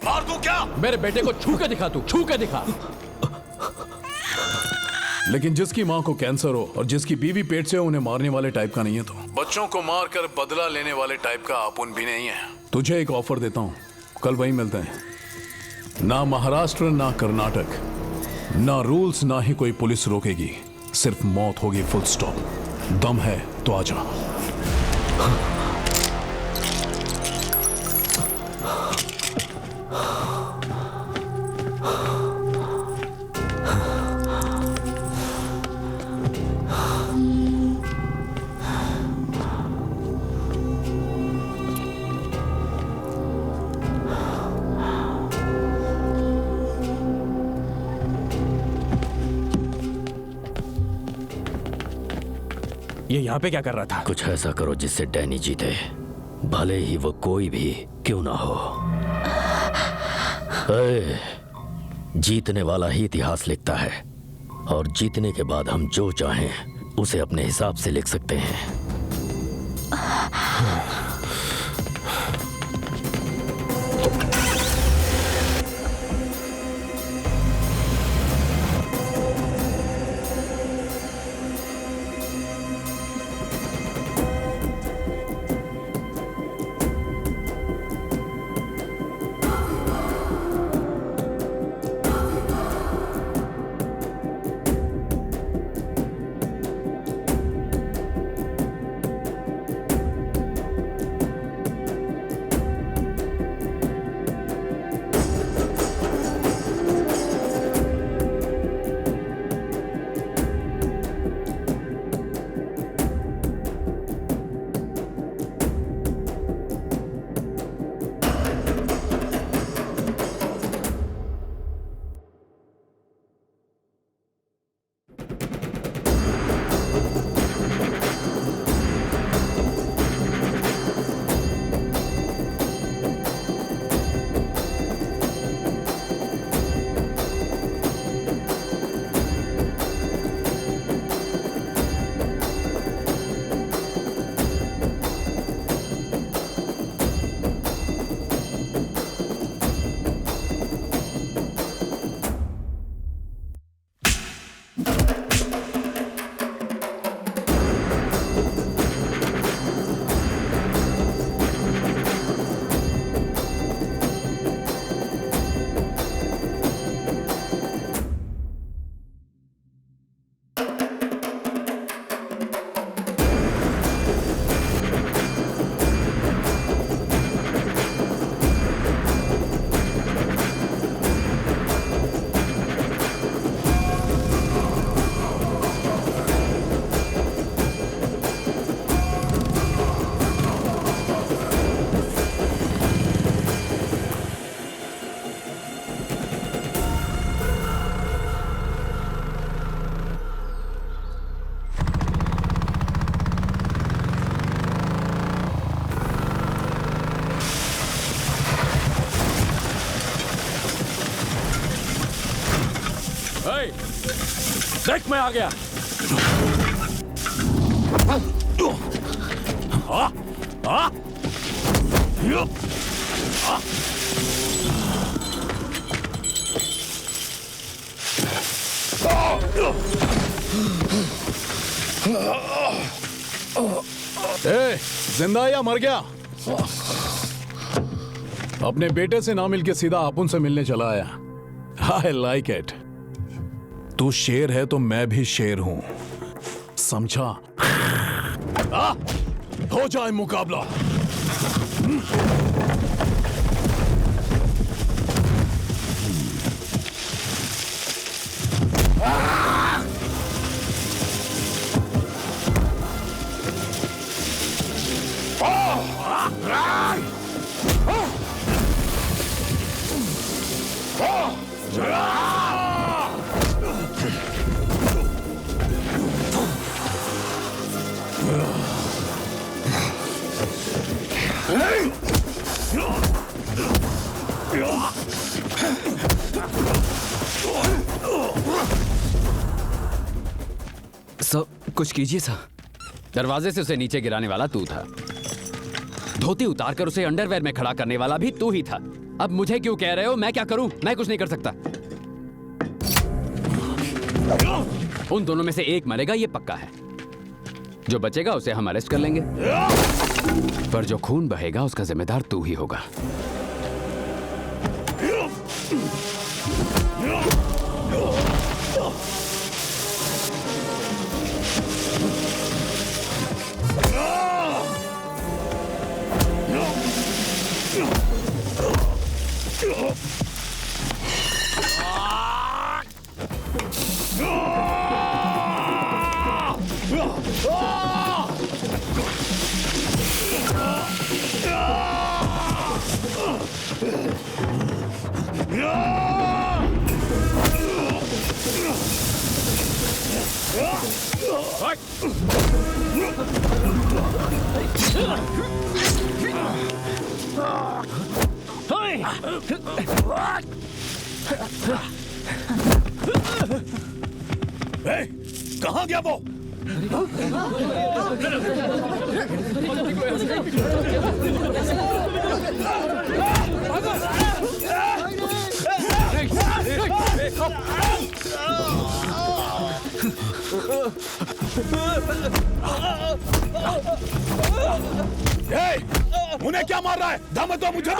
S2: मार दूं क्या?
S3: मेरे बेटे को छू के दिखा, तू छू के दिखा।
S2: लेकिन जिसकी माँ को कैंसर हो और जिसकी बीवी पेट से हो, उन्हें मारने वाले टाइप का नहीं है। तो बच्चों को मारकर बदला लेने वाले टाइप का अपुन भी नहीं है। तुझे एक ऑफर देता हूँ, कल वहीं मिलते हैं। ना महाराष्ट्र ना कर्नाटक, ना रूल्स ना ही कोई पुलिस रोकेगी, सिर्फ मौत होगी, फुल स्टॉप। दम है तो आजा।
S13: ये यहाँ पे क्या कर रहा था? कुछ ऐसा करो जिससे डैनी जीते, भले ही वो कोई भी क्यों ना हो। जीतने वाला ही इतिहास लिखता है, और जीतने के बाद हम जो चाहें उसे अपने हिसाब से लिख सकते हैं।
S11: देख मैं आ गया।
S2: जिंदा या मर गया? अपने बेटे से ना मिलके सीधा अपुन से मिलने चला आया। I like it. तू शेर है तो मैं भी शेर हूं, समझा? हो जाए मुकाबला।
S11: सर कुछ कीजिए सर। दरवाजे से उसे नीचे गिराने वाला तू था, धोती उतारकर उसे अंडरवेयर में खड़ा करने वाला भी तू ही था। अब मुझे क्यों कह रहे हो? मैं क्या करूं? मैं कुछ नहीं कर सकता। उन दोनों में से एक मरेगा ये पक्का है। जो बचेगा उसे हम अरेस्ट कर लेंगे, पर जो खून बहेगा उसका जिम्मेदार तू ही होगा।
S2: कहाँ गया वो? उन्हें क्या मार रहा है? दम तो मुझे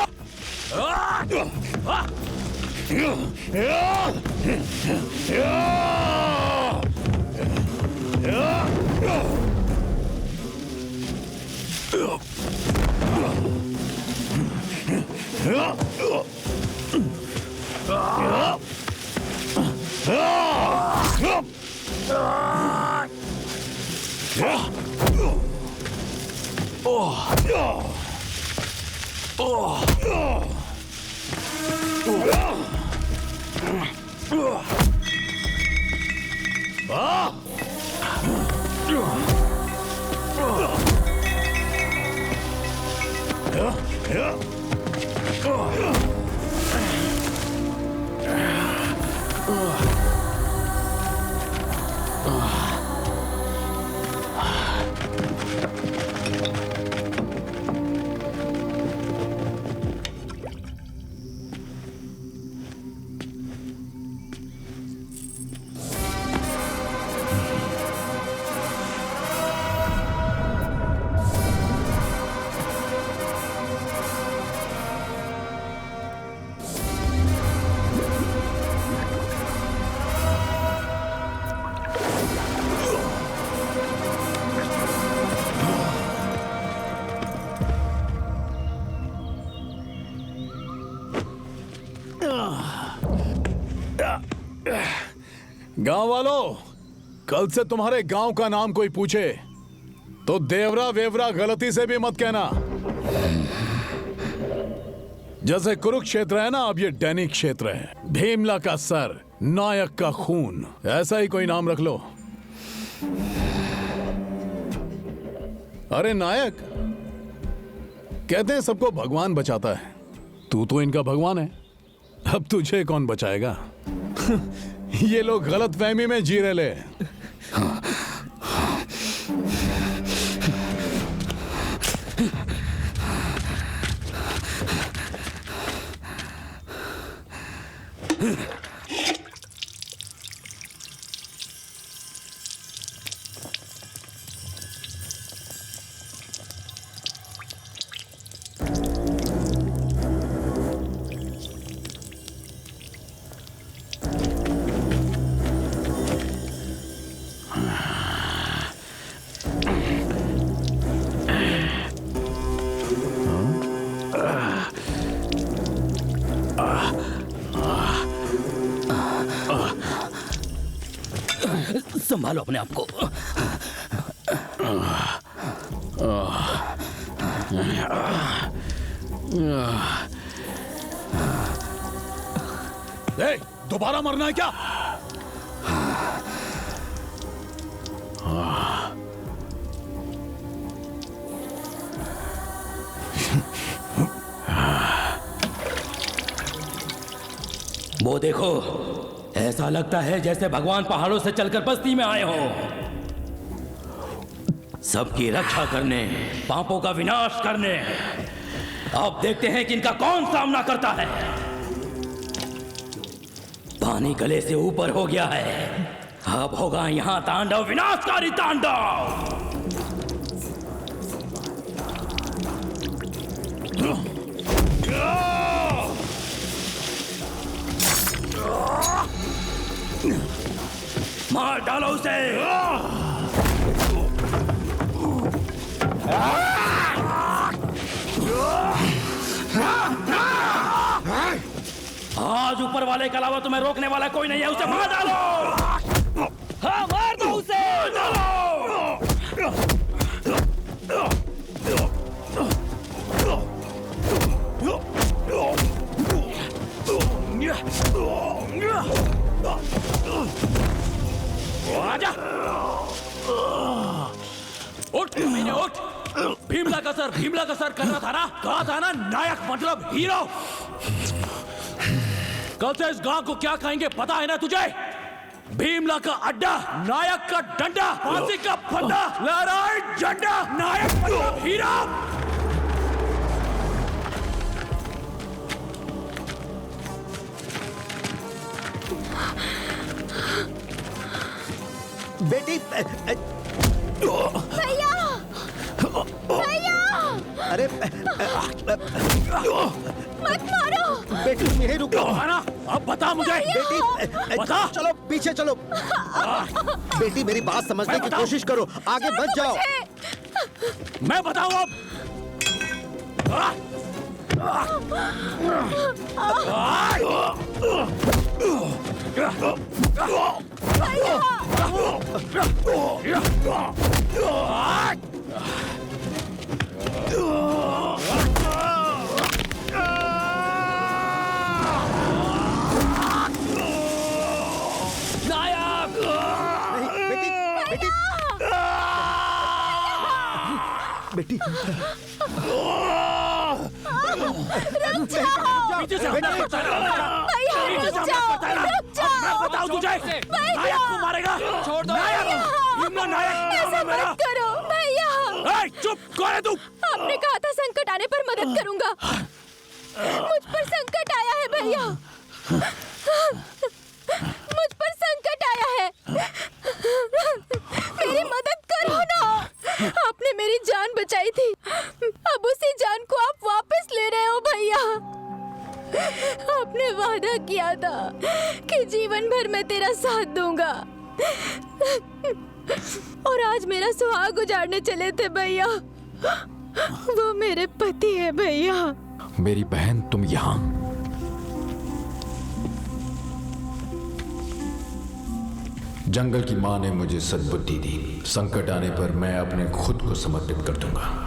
S2: गांव वालों, कल से तुम्हारे गांव का नाम कोई पूछे तो देवरा वेवरा गलती से भी मत कहना। जैसे कुरुक्षेत्र है ना, अब ये डैनी क्षेत्र है। भीमला का सर, नायक का खून, ऐसा ही कोई नाम रख लो। अरे नायक, कहते हैं सबको भगवान बचाता है, तू तो इनका भगवान है। अब तुझे कौन बचाएगा? ये लोग गलत फहमी में जी रहे ले।
S17: संभालो अपने आप को।
S2: दोबारा मरना है क्या?
S17: वो देखो, ऐसा लगता है जैसे भगवान पहाड़ों से चलकर बस्ती में आए हो, सबकी रक्षा करने, पापों का विनाश करने। अब देखते हैं कि इनका कौन सामना करता है। पानी गले से ऊपर हो गया है, अब होगा यहां तांडव, विनाशकारी तांडव। मार डालो उसे। आज ऊपर वाले के अलावा तुम्हें रोकने वाला कोई नहीं है, उसे मार डालो। हाँ, मार दो उसे। आजा। उठ मैंने उठ। भीमला का सर करना था ना, कहा था ना नायक मतलब हीरो। कल से इस गांव को क्या कहेंगे पता है ना तुझे? भीमला का अड्डा, नायक का डंडा, फांसी का फंदा, लहराए झंडा, नायक मतलब हीरो।
S7: बेटी
S5: भैया, भैया,
S7: अरे
S5: मत मारो।
S7: बेटी तुम यहीं रुको।
S17: अब बता मुझे।
S7: बेटी
S17: बता।
S7: चलो पीछे चलो। बेटी मेरी बात समझने की कोशिश करो, आगे मत जाओ।
S17: मैं बताऊं अब।
S7: बेटी
S5: रुक जाओ।
S17: पीछे से हमला करता है ना।
S5: भैया,
S17: पीछे से
S5: रुक
S17: हमला
S5: जाओ,
S17: करता है ना।
S5: रुक जाओ।
S17: मैं बताऊं तुझे,
S5: भैया।
S17: नायक को मारेगा।
S11: छोड़ दो।
S17: नायक, भीमला नायक
S5: ऐसा
S17: मेरा।
S5: मत करो भैया।
S17: ए, चुप, कौन है तू?
S5: आपने कहा था संकट आने पर मदद करूंगा। मुझ पर संकट आया है भैया, मुझ पर संकट आया है। मेरी मदद करो ना। आपने मेरी जान बचाई थी, अब उसी जान को आप वापस ले रहे हो भैया। आपने वादा किया था कि जीवन भर मैं तेरा साथ दूंगा, और आज मेरा सुहाग उजाड़ने चले थे भैया। वो मेरे पति है भैया।
S3: मेरी बहन, तुम यहां। जंगल की मां ने मुझे सद्बुद्धि दी। संकट आने पर मैं अपने खुद को समर्पित कर दूंगा,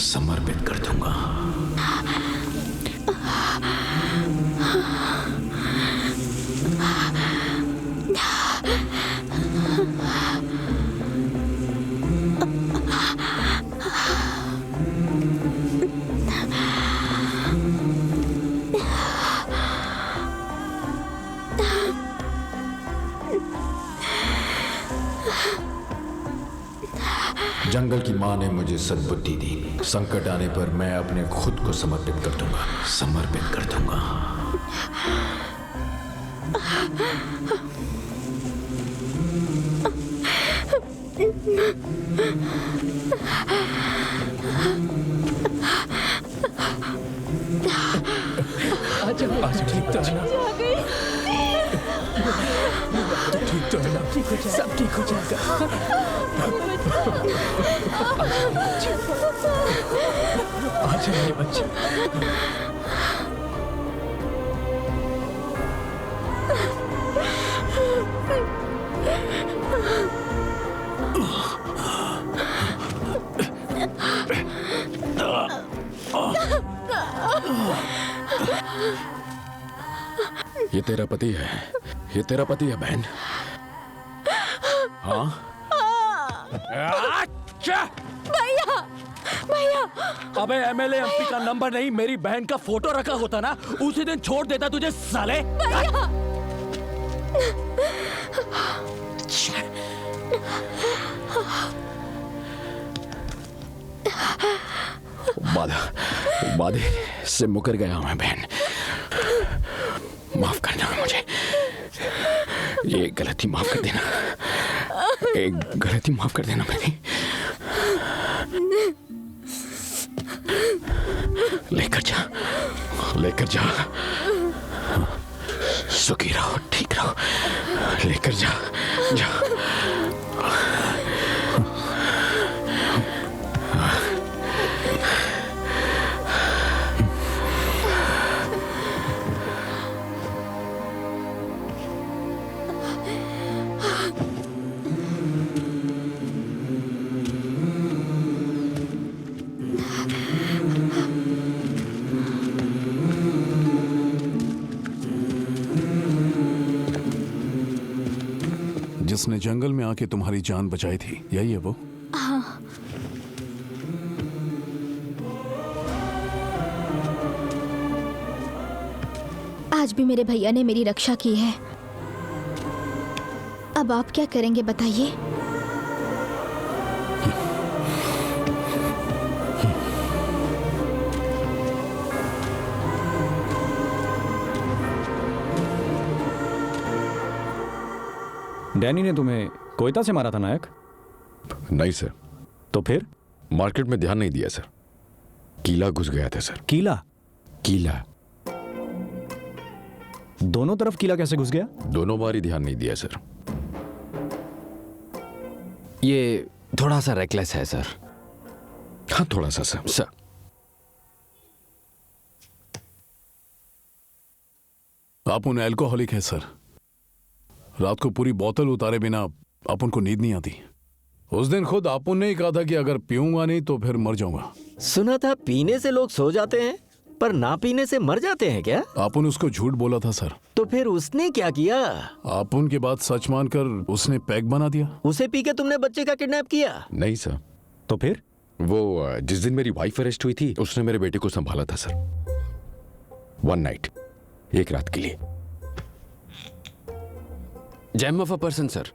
S3: समर्पित कर दूंगा। जंगल की मां ने मुझे सद्बुद्धि दी। संकट आने पर मैं अपने खुद को समर्पित कर दूंगा, समर्पित कर दूंगा।
S1: ठीक तो है ना? ठीक तो है ना? सब ठीक हो जाएगा। आ जाइए बच्चे।
S3: ये तेरा पति है, ये तेरा पति है बहन। हाँ
S17: अच्छा
S5: भैया, भैया।
S17: अबे एमएलए एमपी का नंबर नहीं, मेरी बहन का फोटो रखा होता ना, उसी दिन छोड़ देता तुझे साले।
S5: भैया।
S3: वादे से मुकर गया मैं बहन, माफ करना मुझे। ये गलती माफ कर देना, एक गलती माफ कर देना मेरी। लेकर जा, लेकर जा, सुखी रहो, ठीक रहो, लेकर जा, जा।
S2: जिसने जंगल में आके तुम्हारी जान बचाई थी, यही है वो?
S5: हाँ। आज भी मेरे भैया ने मेरी रक्षा की है। अब आप क्या करेंगे बताइए?
S9: डैनी ने तुम्हें कोयता से मारा था नायक?
S18: नहीं सर।
S9: तो फिर?
S18: मार्केट में ध्यान नहीं दिया सर, कीला घुस गया था सर।
S9: कीला?
S18: कीला
S9: दोनों तरफ कीला कैसे घुस गया?
S18: दोनों बार ही ध्यान नहीं दिया सर।
S13: ये थोड़ा सा रेकलेस है सर।
S18: हाँ थोड़ा सा सर।
S2: आप उन एल्कोहलिक है सर। रात को पूरी बोतल उतारे बिना आप उनको नींद नहीं आती। उस दिन खुद आपुन ने ही कहा था कि अगर पीऊंगा नहीं तो फिर मर जाऊंगा।
S13: सुना था पीने से लोग सो जाते हैं पर ना पीने से मर जाते हैं क्या?
S2: आपुन उसको झूठ बोला था सर।
S13: तो फिर उसने क्या किया?
S2: आपुन की बात सच मानकर उसने पैक बना दिया।
S13: उसे पी के तुमने बच्चे का किडनैप किया?
S18: नहीं सर।
S9: तो फिर?
S18: वो जिस दिन मेरी वाइफ अरेस्ट हुई थी उसने मेरे बेटे को संभाला था सर। 1 नाइट, एक रात के लिए।
S13: Gem of a person sir.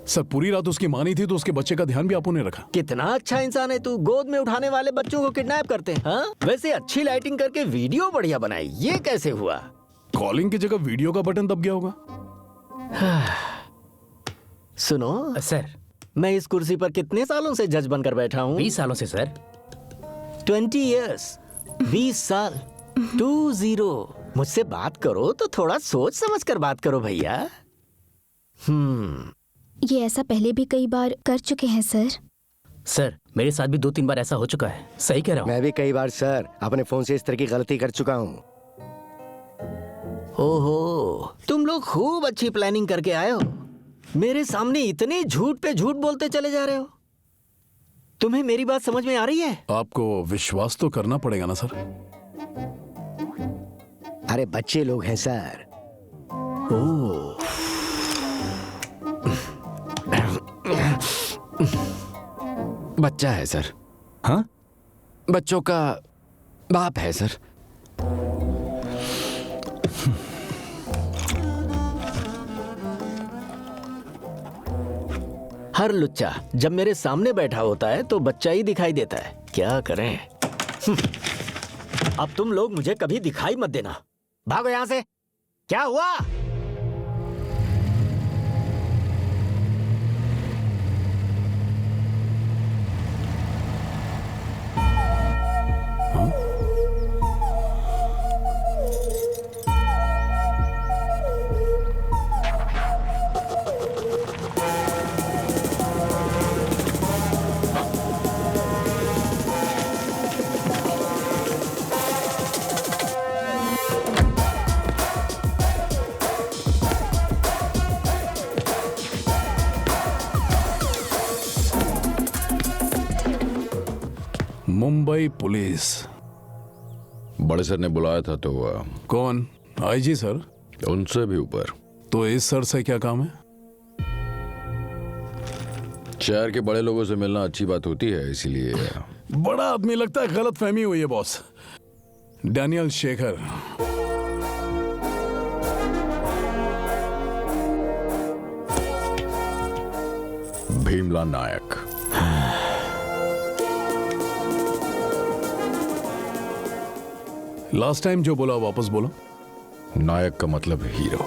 S2: Sir पूरी रात उसकी मां नहीं थी तो उसके बच्चे का ध्यान भी आपने रखा।
S13: कितना अच्छा इंसान है तू, गोद में उठाने वाले बच्चों को किडनैप करते हैं। हाँ? वैसे अच्छी लाइटिंग करके वीडियो बढ़िया बनाई, ये कैसे हुआ?
S2: कॉलिंग की जगह वीडियो का बटन दब गया होगा।
S13: सुनो सर, मैं इस कुर्सी पर कितने सालों से जज बनकर बैठा हूँ?
S14: 20 सालों से सर।
S13: 20 इयर्स, 20 साल, 20। मुझसे बात करो तो थोड़ा सोच समझ कर बात करो भैया।
S5: ये ऐसा पहले भी कई बार कर चुके हैं सर।
S14: सर मेरे साथ भी 2-3 बार ऐसा हो चुका है। सही कह रहा हूँ।
S15: मैं भी कई बार सर अपने फोन से इस तरह की गलती कर चुका हूँ।
S13: ओहो, तुम लोग खूब अच्छी प्लानिंग करके आए हो। मेरे सामने इतने झूठ पे झूठ बोलते चले जा रहे हो। तुम्हें मेरी बात समझ में आ रही है?
S2: आपको विश्वास तो करना पड़ेगा ना सर।
S15: अरे बच्चे लोग हैं सर।
S13: ओह, बच्चा है सर।
S9: हाँ?
S13: बच्चों का बाप है सर। हर लुच्चा जब मेरे सामने बैठा होता है तो बच्चा ही दिखाई देता है। क्या करें? अब तुम लोग मुझे कभी दिखाई मत देना। भागो यहां से। क्या हुआ?
S2: मुंबई पुलिस।
S18: बड़े सर ने बुलाया था तो
S2: कौन? IG sir?
S18: उनसे भी ऊपर।
S2: तो इस सर से क्या काम है?
S18: शहर के बड़े लोगों से मिलना अच्छी बात होती है, इसीलिए।
S2: बड़ा आदमी लगता है, गलत फहमी हुई है बॉस। डैनियल शेखर।
S18: भीमला नायक।
S2: लास्ट टाइम जो बोला वापस बोलो।
S18: नायक का मतलब हीरो।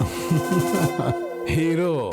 S2: हीरो।